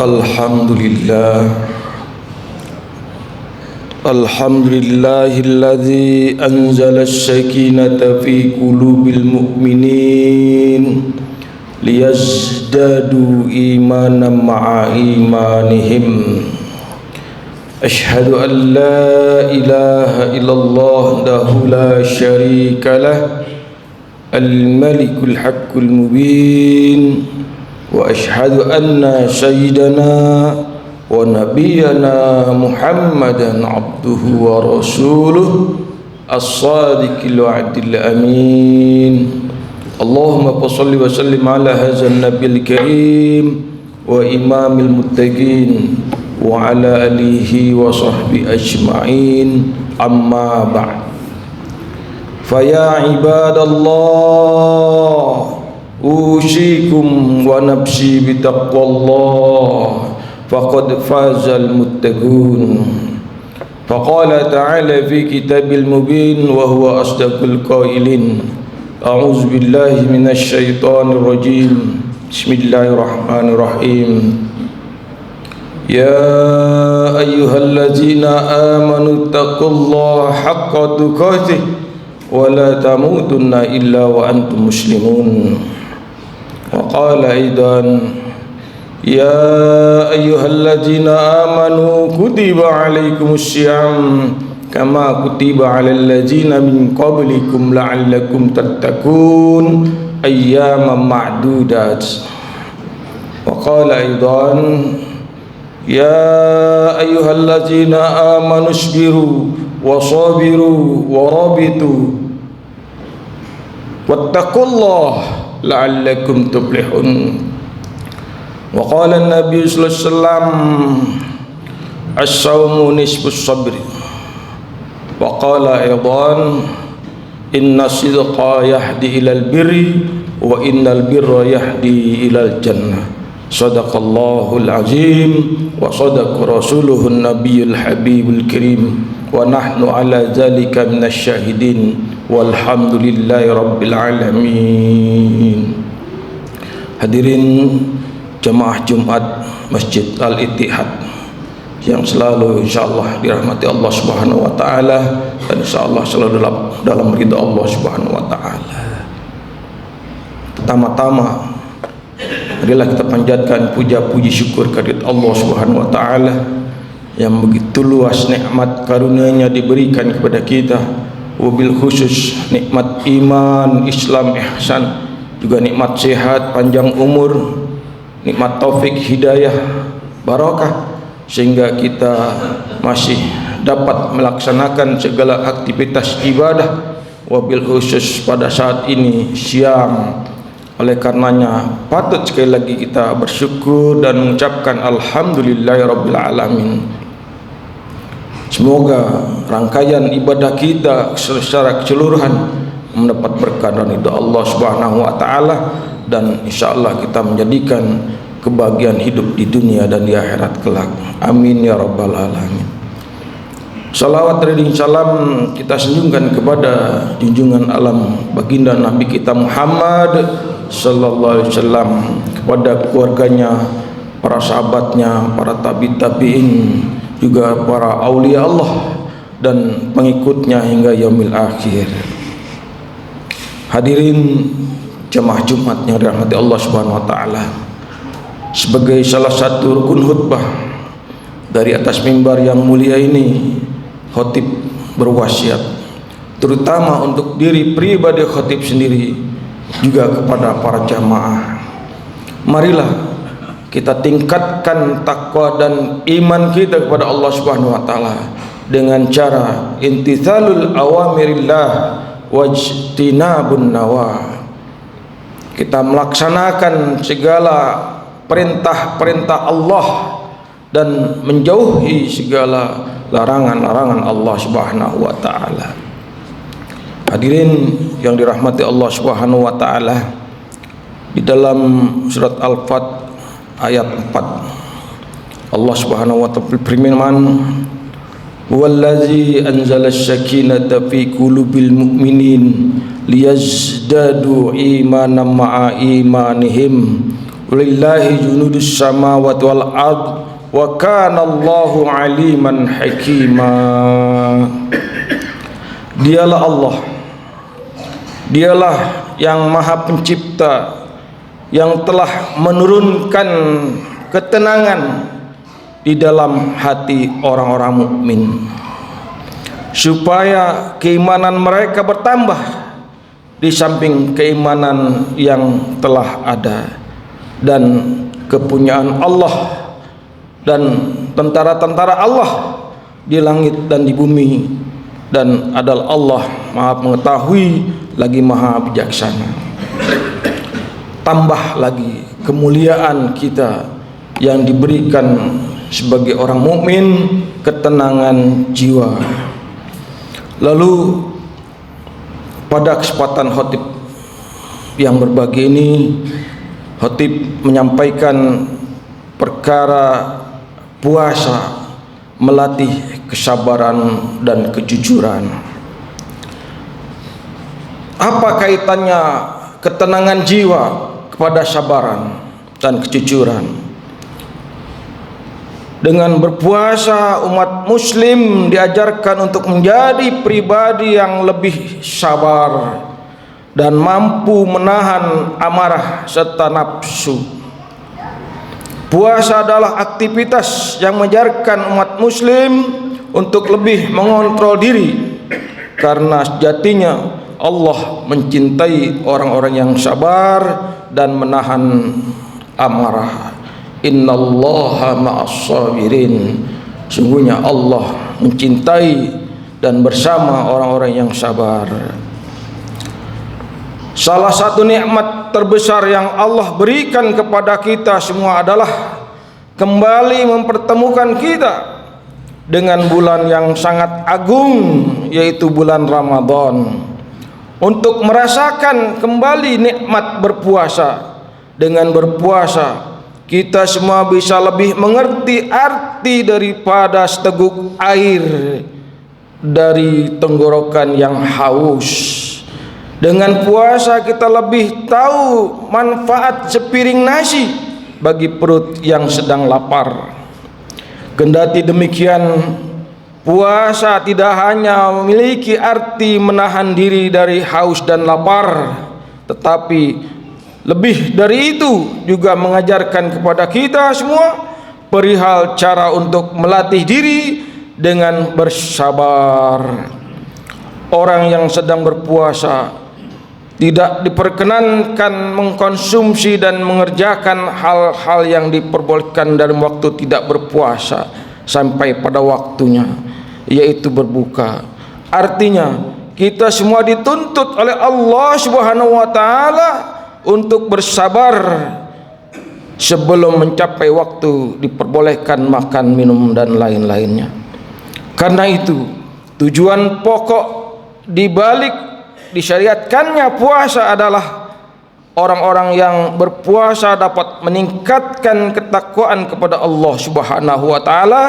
Alhamdulillah Alhamdulillahilladzi anzala as-sakinata fi qulubil mu'minin liyazdadu imanan ma'a imanihim. Ashhadu an la ilaha illallah wahdahu la syarika lah al-malikul haqqul mubin wa ashhadu anna sayyidana wa nabiyyana Muhammadan abduhu wa rasuluh as-sadiqil wa'dil amin. Allahumma salli wa sallim ala hadzal nabiyil karim wa imamil muttaqin wa ala alihi wa sahbihi ajma'in, amma ba'd. Fa ya ibadallah usikum wa nafsi bi taqwallah faqad fazal muttaqun. Faqala ta'ala fi kitabil mubin wa huwa asdaqul qailin. A'udzu billahi minasy syaithanir rajim. Bismillahirrahmanirrahim. Ya ayyuhallazina amanu taqullaha haqqa tuqatih wa la tamutunna illa wa antum muslimun. Wa qala aidan Ya ayyuhalladzina amanu kutiba alaikumus syiyam kama kutiba alal ladzina min qablikum la'allakum tattaqun ayyaman ma'dudat. Wa qala aidan Ya ayyuhalladzina amanu isbiru wa sabiru wa rabitu wattaqullaha la'allakum tuflihun. Wa qala an-nabiy sallallahu alaihi wasallam as-sawmu nisfus sabri. Wa qala aidan inna sidqa yahdi ilal birri wa innal birra yahdi ilal jannah. Sadaqallahul azim wa sadaqa rasuluhun nabiyyul habibul karim wa nahnu ala dzalika minasy syahidin walhamdulillahi rabbil alamin. Hadirin jemaah Jumat Masjid Al-Ittihad yang selalu insyaallah dirahmati Allah Subhanahu wa taala dan insyaallah selalu dalam ridha Allah Subhanahu wa taala. Pertama-tama marilah kita panjatkan puja-puji syukur kehadirat Allah Subhanahu wa taala yang begitu luas nikmat karunia-Nya diberikan kepada kita, wabil khusus nikmat iman, Islam, ihsan, juga nikmat sehat, panjang umur, nikmat taufik, hidayah, barakah, sehingga kita masih dapat melaksanakan segala aktivitas ibadah, wabil khusus pada saat ini siam. Oleh karenanya patut sekali lagi kita bersyukur dan mengucapkan alhamdulillahirabbil alamin. Semoga rangkaian ibadah kita secara keseluruhan mendapat berkah dari Allah Subhanahu wa taala, dan insyaallah kita menjadikan kebahagiaan hidup di dunia dan di akhirat kelak. Amin ya rabbal alamin. Salawat dan salam kita sanjungkan kepada junjungan alam baginda Nabi kita Muhammad sallallahu alaihi wasallam, kepada keluarganya, para sahabatnya, para tabi'in, juga para aulia Allah dan pengikutnya hingga yaumil akhir. Hadirin jemaah Jumat yang dirahmati Allah Subhanahu wa taala, sebagai salah satu rukun khutbah dari atas mimbar yang mulia ini, khatib berwasiat terutama untuk diri pribadi khatib sendiri, juga kepada para jamaah. Marilah kita tingkatkan takwa dan iman kita kepada Allah Subhanahu wa taala dengan cara intizalul awamirillah wajtinabun nawa. Kita melaksanakan segala perintah-perintah Allah dan menjauhi segala larangan-larangan Allah Subhanahu wa taala. Hadirin yang dirahmati Allah Subhanahu wa taala, di dalam surat Al-Fat ayat 4 Allah Subhanahu wa taala berfirman, "Wallazi anzala asy-syakinata fi qulubil mu'minin liyazdadu imanan ma'a imanihim Lillahi junudus samawati wal ard wa kana Allahu aliman hakima. Dialah Allah, dialah yang maha pencipta, yang telah menurunkan ketenangan di dalam hati orang-orang mukmin supaya keimanan mereka bertambah di samping keimanan yang telah ada, dan kepunyaan Allah dan tentara-tentara Allah di langit dan di bumi, dan adalah Allah maha mengetahui lagi maha bijaksana. Tambah lagi kemuliaan kita yang diberikan sebagai orang mukmin, ketenangan jiwa. Lalu pada kesempatan khotib yang berbagi ini, khotib menyampaikan perkara puasa melatih kesabaran dan kejujuran. Apa kaitannya ketenangan jiwa kepada sabaran dan kejujuran? Dengan berpuasa, umat muslim diajarkan untuk menjadi pribadi yang lebih sabar dan mampu menahan amarah serta nafsu. Puasa adalah aktivitas yang mengajarkan umat muslim untuk lebih mengontrol diri, karena sejatinya Allah mencintai orang-orang yang sabar dan menahan amarah. Innallaha ma'as sabirin. Sungguhnya Allah mencintai dan bersama orang-orang yang sabar. Salah satu nikmat terbesar yang Allah berikan kepada kita semua adalah kembali mempertemukan kita dengan bulan yang sangat agung, yaitu bulan Ramadan, untuk merasakan kembali nikmat berpuasa. Dengan berpuasa kita semua bisa lebih mengerti arti daripada seteguk air dari tenggorokan yang haus. Dengan puasa kita lebih tahu manfaat sepiring nasi bagi perut yang sedang lapar. Kendati demikian, puasa tidak hanya memiliki arti menahan diri dari haus dan lapar, tetapi lebih dari itu juga mengajarkan kepada kita semua perihal cara untuk melatih diri dengan bersabar. Orang yang sedang berpuasa tidak diperkenankan mengkonsumsi dan mengerjakan hal-hal yang diperbolehkan dalam waktu tidak berpuasa sampai pada waktunya, yaitu berbuka. Artinya kita semua dituntut oleh Allah Subhanahu wa taala untuk bersabar sebelum mencapai waktu diperbolehkan makan, minum dan lain-lainnya. Karena itu tujuan pokok di balik disyariatkannya puasa adalah orang-orang yang berpuasa dapat meningkatkan ketakwaan kepada Allah Subhanahu wa taala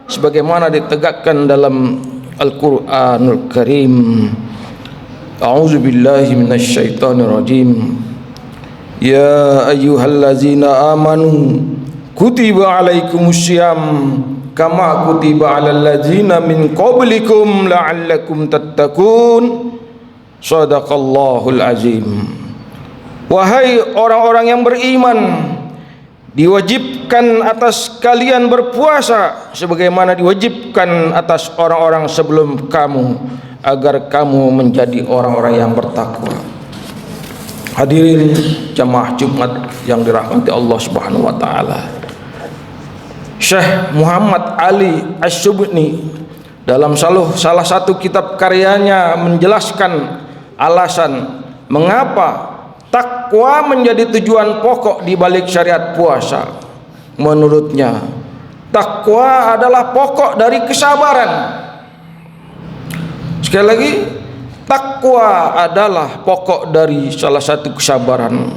sebagaimana ditegakkan dalam Al-Qur'anul Karim. A'udzubillahi minasyaitonir rajim. Ya ayyuhallazina amanu kutiba alaikumussyam kama kutiba alal ladzina min qablikum la'allakum tattaqun. Shadaqallahul azim. Wahai orang-orang yang beriman, diwajibkan atas kalian berpuasa sebagaimana diwajibkan atas orang-orang sebelum kamu, agar kamu menjadi orang-orang yang bertakwa. Hadirin jamaah Jumat yang dirahmati Allah Subhanahu wa taala. Syekh Muhammad Ali Asy-Syubni dalam salah satu kitab karyanya menjelaskan alasan mengapa takwa menjadi tujuan pokok di balik syariat puasa. Menurutnya, takwa adalah pokok dari kesabaran. Sekali lagi, takwa adalah pokok dari salah satu kesabaran.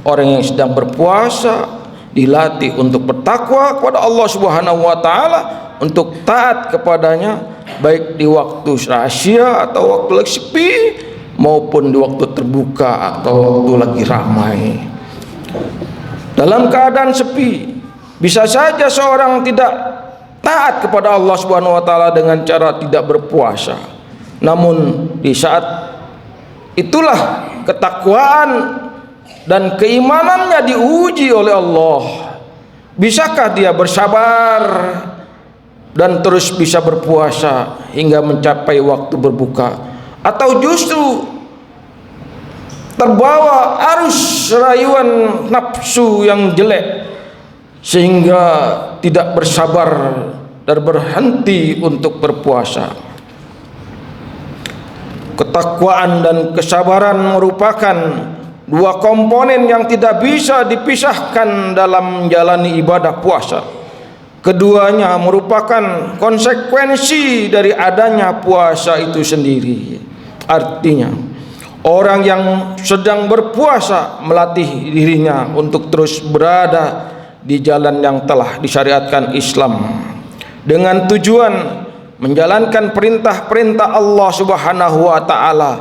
Orang yang sedang berpuasa dilatih untuk bertakwa kepada Allah Subhanahu wa taala, untuk taat kepadanya baik di waktu rahasia atau waktu lagi sepi maupun di waktu terbuka atau waktu lagi ramai. dalam keadaan sepi. Bisa saja seorang tidak taat kepada Allah Subhanahu wa taala dengan cara tidak berpuasa. Namun di saat itulah ketakwaan dan keimanannya diuji oleh Allah. Bisakah dia bersabar dan terus bisa berpuasa hingga mencapai waktu berbuka, atau justru terbawa arus rayuan nafsu yang jelek sehingga tidak bersabar dan berhenti untuk berpuasa. Ketakwaan dan kesabaran merupakan dua komponen yang tidak bisa dipisahkan dalam menjalani ibadah puasa. Keduanya merupakan konsekuensi dari adanya puasa itu sendiri. Artinya, orang yang sedang berpuasa melatih dirinya untuk terus berada di jalan yang telah disyariatkan Islam dengan tujuan menjalankan perintah-perintah Allah Subhanahu wa taala,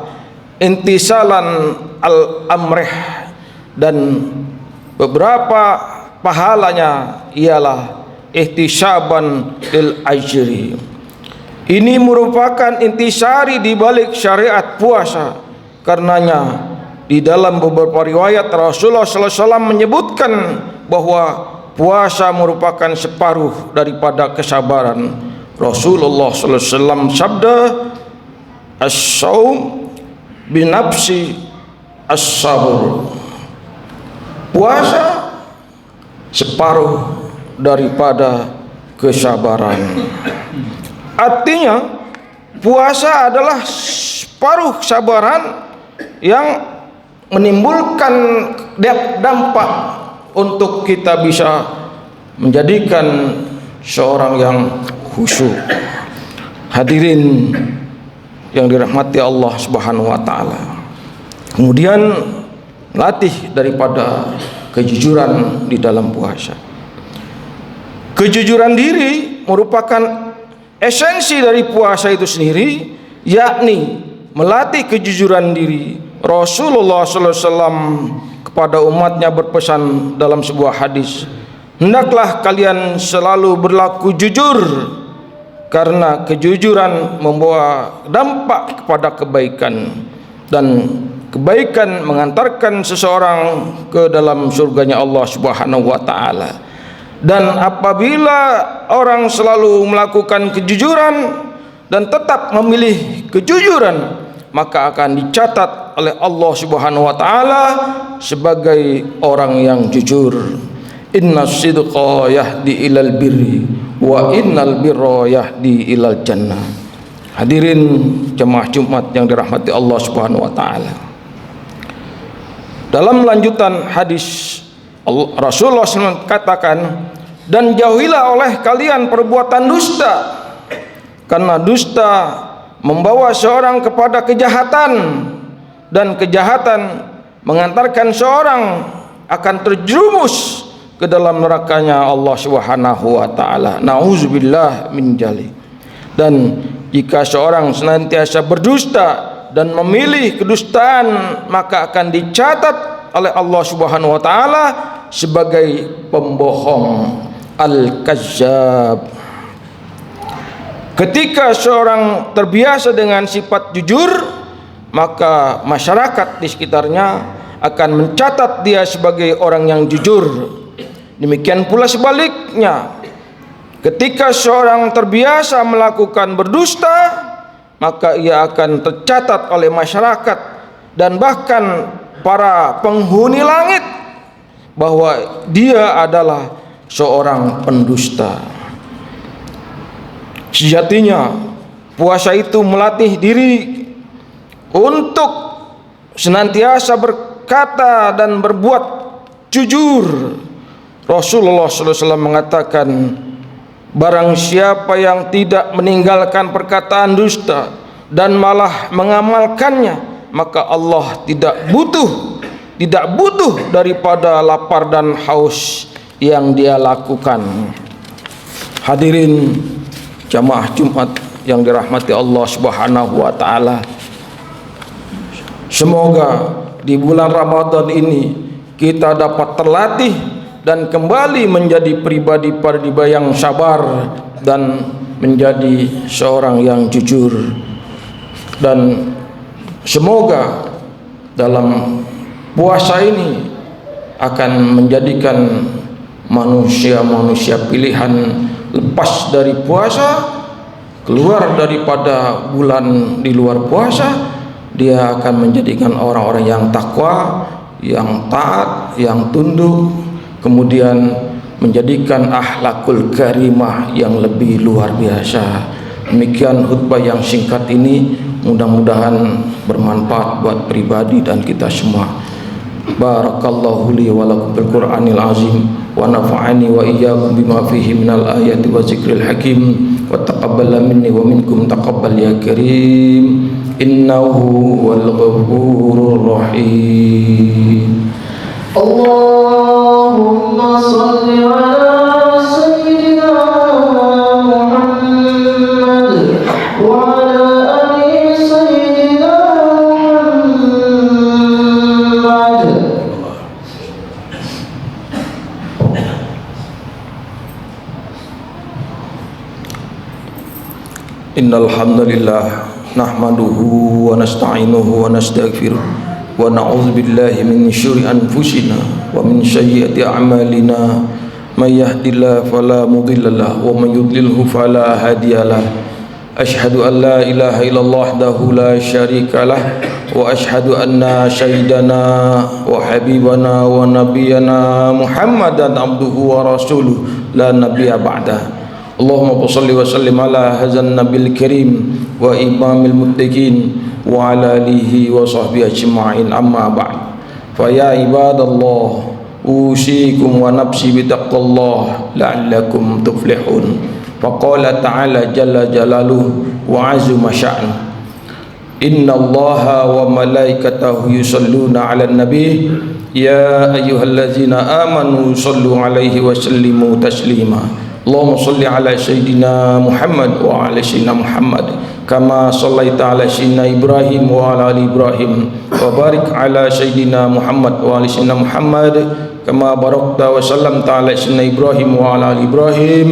intisalan al-amrih, dan beberapa pahalanya ialah ihtisaban lil ajri. Ini merupakan intisari di balik syariat puasa. Karenanya di dalam beberapa riwayat Rasulullah SAW menyebutkan bahwa puasa merupakan separuh daripada kesabaran. Rasulullah SAW sabda, as-saum binafsi as-sabr. Puasa separuh daripada kesabaran. Artinya puasa adalah separuh kesabaran yang menimbulkan dampak untuk kita bisa menjadikan seorang yang khusyuk. Hadirin yang dirahmati Allah Subhanahu wa taala. Kemudian latih daripada kejujuran di dalam puasa. Kejujuran diri merupakan esensi dari puasa itu sendiri, yakni melatih kejujuran diri. Rasulullah SAW kepada umatnya berpesan dalam sebuah hadis, hendaklah kalian selalu berlaku jujur, karena kejujuran membawa dampak kepada kebaikan, dan kebaikan mengantarkan seseorang ke dalam surganya Allah Subhanahu wa taala. Dan apabila orang selalu melakukan kejujuran dan tetap memilih kejujuran, maka akan dicatat oleh Allah Subhanahu wa taala sebagai orang yang jujur. Innas sidqa yahdi ilal birri wa innal birra yahdi ilal jannah. Hadirin jemaah Jumat yang dirahmati Allah Subhanahu wa taala. Dalam lanjutan hadis Rasulullah SAW katakan, dan jauhilah oleh kalian perbuatan dusta, karena dusta membawa seorang kepada kejahatan, dan kejahatan mengantarkan seorang akan terjerumus ke dalam nerakanya Allah Subhanahu wa taala. Nauzubillah min dzalik. Dan jika seorang senantiasa berdusta dan memilih kedustaan, maka akan dicatat oleh Allah Subhanahu wa taala sebagai pembohong, al-kazzab. Ketika seorang terbiasa dengan sifat jujur, maka masyarakat di sekitarnya akan mencatat dia sebagai orang yang jujur. Demikian pula sebaliknya, ketika seorang terbiasa melakukan berdusta, maka ia akan tercatat oleh masyarakat dan bahkan para penghuni langit bahwa dia adalah seorang pendusta. Sejatinya puasa itu melatih diri untuk senantiasa berkata dan berbuat jujur. Rasulullah SAW mengatakan, barang siapa yang tidak meninggalkan perkataan dusta dan malah mengamalkannya, maka Allah tidak butuh daripada lapar dan haus yang dia lakukan. Hadirin jamaah Jumat yang dirahmati Allah Subhanahu wa taala, semoga di bulan Ramadan ini kita dapat terlatih dan kembali menjadi pribadi-pribadi yang sabar dan menjadi seorang yang jujur. Dan semoga dalam puasa ini akan menjadikan manusia-manusia pilihan lepas dari puasa, keluar daripada bulan di luar puasa, dia akan menjadikan orang-orang yang takwa, yang taat, yang tunduk, kemudian menjadikan akhlakul karimah yang lebih luar biasa. Demikian khutbah yang singkat ini, mudah-mudahan bermanfaat buat pribadi dan kita semua. Barakallahu li wa lakum bil Qur'anil azim wa nafa'ani wa iyyakum bima fihi minal ayati wa zikril hakim wa taqabbala minni wa minkum taqabbal ya karim innahu wal ghafurur rahim. Allahumma salli ala sayyidina Muhammad wa ala ali sayyidina Muhammad. Innal hamdalillah nahmaduhu wa nasta'inuhu wa nastaghfiruh wa na'udzu billahi min syururi anfusina wa min sayyiati a'malina may yahdihillahu fala mudhillalah wa may yudlilhu fala hadiyalah. Asyhadu an la ilaha illallah wahdahu la syarikalah wa asyhadu anna sayyidana wa habibana wa nabiyyana Muhammadan abduhu wa rasuluh la nabiyya ba'dah. Allahumma shalli wa sallim ala hadzal nabil karim wa imamil muttaqin wa ala alihi wa sahbihi ajma'in, amma ba'd. Fa ya ibadallah usikum wa nafsi bi taqwallah la'allakum tuflihun. Fa qala ta'ala jalla jalaluhu wa azza sya'nu. Inna Allaha wa malaikatahu yusalluna 'alan nabi ya ayyuhallazina amanu sallu 'alaihi wa sallimu taslima. Allahumma salli ala sayyidina Muhammad wa ala sayyidina Muhammad kama sallaita ala sayyidina Ibrahim wa ala ali Ibrahim wa barik ala sayyidina Muhammad wa ala sayyidina Muhammad kama barakta wa sallamta ala sayyidina Ibrahim wa ala ali Ibrahim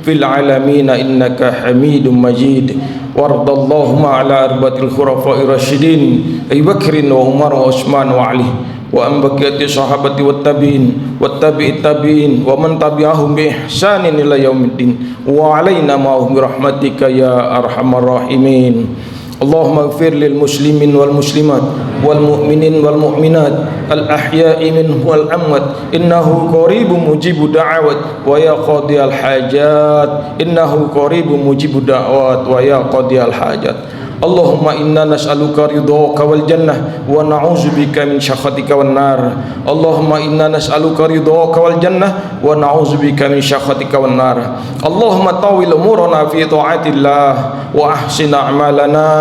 fil alamin innaka Hamidum Majid. Wardallahumma ala arbatil khulafa'ir rasyidin Abu Bakr wa Umar wa Utsman wa Ali wa ambaqiyati sahabati wat tabi'in wat tabi'it tabi'in wa man tabi'ahum bi ihsanin ila yaumiddin wa alaina ma'hum bi rahmatika ya arhamar rahimin. Allahumma ighfir lil muslimin wal muslimat wal mu'minin wal mu'minat al ahya'i minhum wal amwat innahu qaribun mujibud da'awat wa ya qadiyal hajat innahu qaribun mujibud da'awat wa ya qadiyal hajat. Allahumma inna nas'aluka ridhaka wal jannah wa na'udzubika min sakhatika wan nar. Allahumma inna nas'aluka ridhaka wal jannah wa na'udzubika min sakhatika wan nar. Allahumma tawil umurana fi ta'atillah wa ahsin a'malana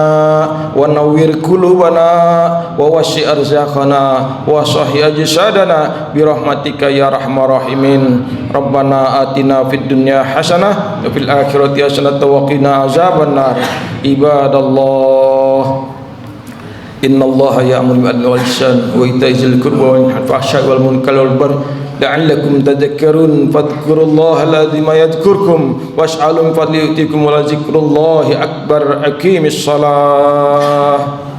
wa nawwir qulubana wa wasi' arzaqana wa sahih ajsadana bi rahmatika ya arhamar rahimin. Rabbana atina fid dunya hasanah wa fil akhirati hasanah wa qina azabannar. Ibadallah, innallaha ya'muru bil 'adli wal ihsan wa ita'i dzil qurba wa yanha 'anil fahsya'i wal munkari wal baghi la'allakum tadhakkarun. Fadhkurullaha alazima yadhkurkum was'alu min fadlihi yu'tikum wa la dzikrullahi akbar. Aqimis shalah.